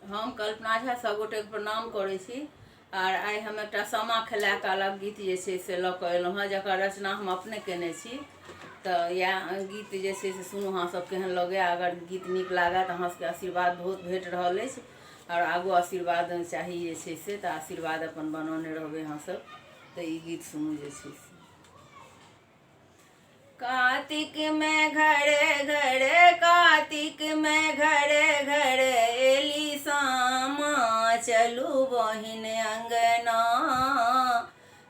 हम कल्पना झा सभगोटे प्रणाम करै छी। आर आइ हम एकटा सामा खेलाय कालक गीत जे छै से लऽ कऽ एलहुँ हँ, जकर रचना हम अपने केने छी। तऽ इएह गीत जे छै से सुनू अहाँ सब केहन लगैए। अगर गीत नीक लागै तऽ अहाँ सबके आशीर्वाद बहुत भेट रहल अछि, और आगू आशीर्वाद चाही जे छै से, तऽ आशीर्वाद अपन बनौने रहबै अहाँ सब। तऽ ई गीत सुनू जे छै से। कार्तिक में घरे घरे, कार्तिक में घरे घरे, एली सामा चलू बहिन अंगना।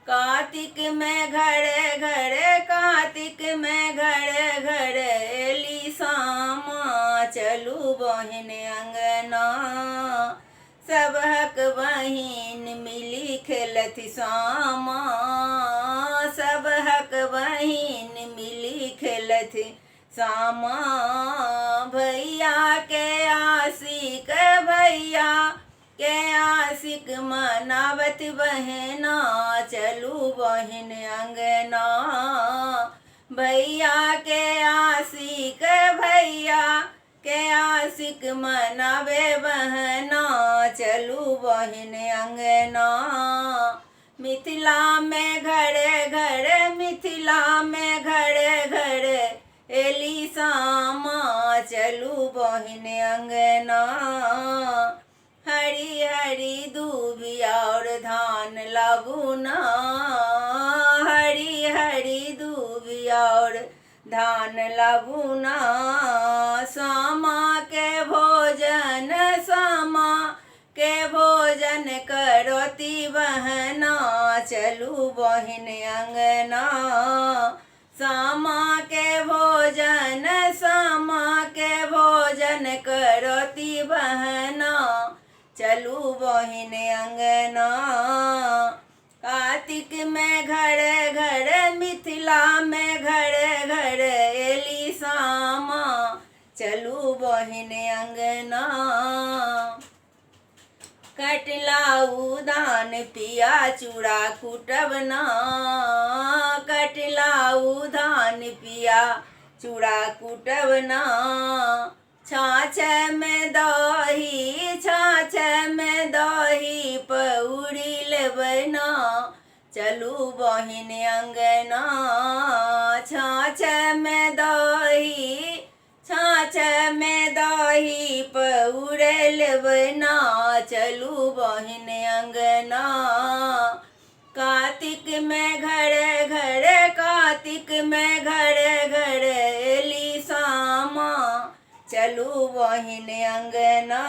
कार्तिक में घरे घरे, कार्तिक में घरे घरे, एली सामा चलू बहिन अंगना। सबहक बहिन मिली खेलथि सामा, सबहक बहिन मिली खेलथि सामा। भैया के आशिक, भैया के आशिक मनावत बहना, चलू बहिन अंगना। भैया के आशिक, भैया के आशिक मनावे बहना, चलू बहिन अंगना। मिथिला में घरे घरे, मिथिला में घरे घरे, एली सामा चलू बहिन अंगना। हरी हरी दूबिया और धान लाबू ना, हरी हरी दूबिया और धान लाबू ना। सामा के भोजन, सामा के भोजन करोती बहना, चलू बहिन अंगना। सामा के भोजन, सामा के भोजन करोती बहना, चलू बहिन अंगना। कार्तिक में घरे घरे, मिथिला में घरे घरे, एली सामा चलू बहिन अंगना। कटलाऊ धान पिया चूड़ा कुटब ना, कटलाऊ धान पिया चूड़ा कुटब ना। छाछ में दही, छाछ में दही पौरी लेबै ना, चलू बहिन अंगना। छाछ में दही, छाछ में दही पौरे लेबै ना, चलू बहिन अंगना। कार्तिक में घरे घरे, कार्तिक में घरे घरे, एली सामा चलू बहिन अंगना।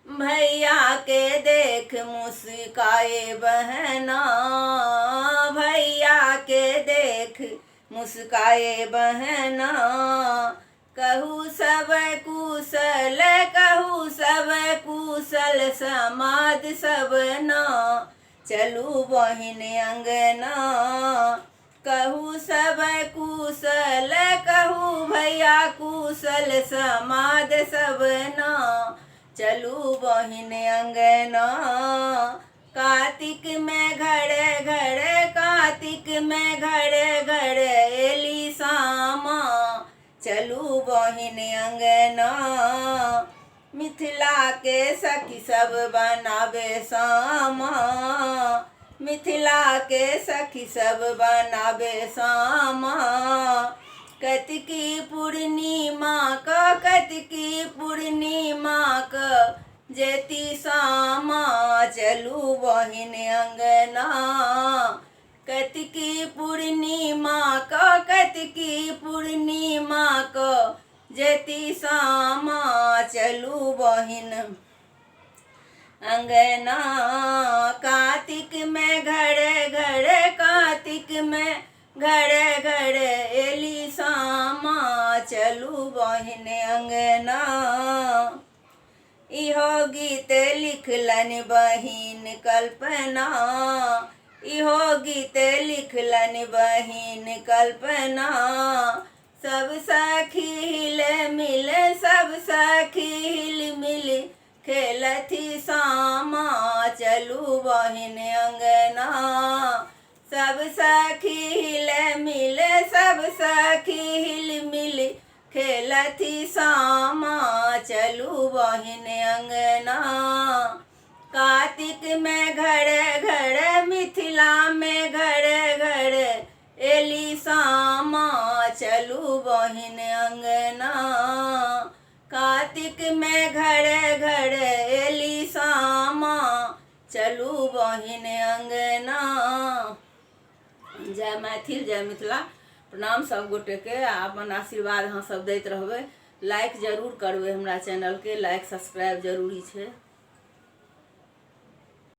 भैया के देख मुस्काए बहना, भैया के देख मुस्काए बहना। कहू सब कुशल, कहू सब कुशल, समाद सबना, चलू बहिन अंगना। कहू सब कुशल, कहू भैया कुशल, समाद सबना, चलू बहिन अंगना। कार्तिक में घरे घरे, कार्तिक में घरे घरे, एली सामा चलू बहिन अंगना। मिथिला के सखी सब बनावे सामा, मिथिला के सखी सब बनावे सामा। कतिकी पूर्णिमा क, कतिकी पूर्णिमा क, जेती सामा चलू बहिन अंगना। कतिकी पूर्णिमा क, कतिकी पूर्णिमा क, जेती सामा चलू बहिन अंगना। कार्तिक में घरे घरे, कार्तिक में घरे घरे, एली सामा चलू बहिन अंगना। इहो गीत लिखलन बहिन कल्पना, इहो गीत लिखलन बहिन कल्पना। सब सखी हिल मिल, सब सखी हिल मिल, खेलथि सामा चलू बहिन अंगना। सब सखी हिल मिल, सब सखी हिल मिल, खेलथि सामा चलू चलू बहिन अंगना। कार्तिक में घर घर मिथिला में घर घर एली सामा चलू बहिन अंगना। कार्तिक में घर घर एली सामा चलू बहिन अंगना। जय मैथिल जय मिथिला। प्रणाम सब गोटे के। अपन आशीर्वाद अहाँ सब दैत रहबै। लाइक जरूर करबै, हमरा चैनल के लाइक सब्सक्राइब जरूरी छै।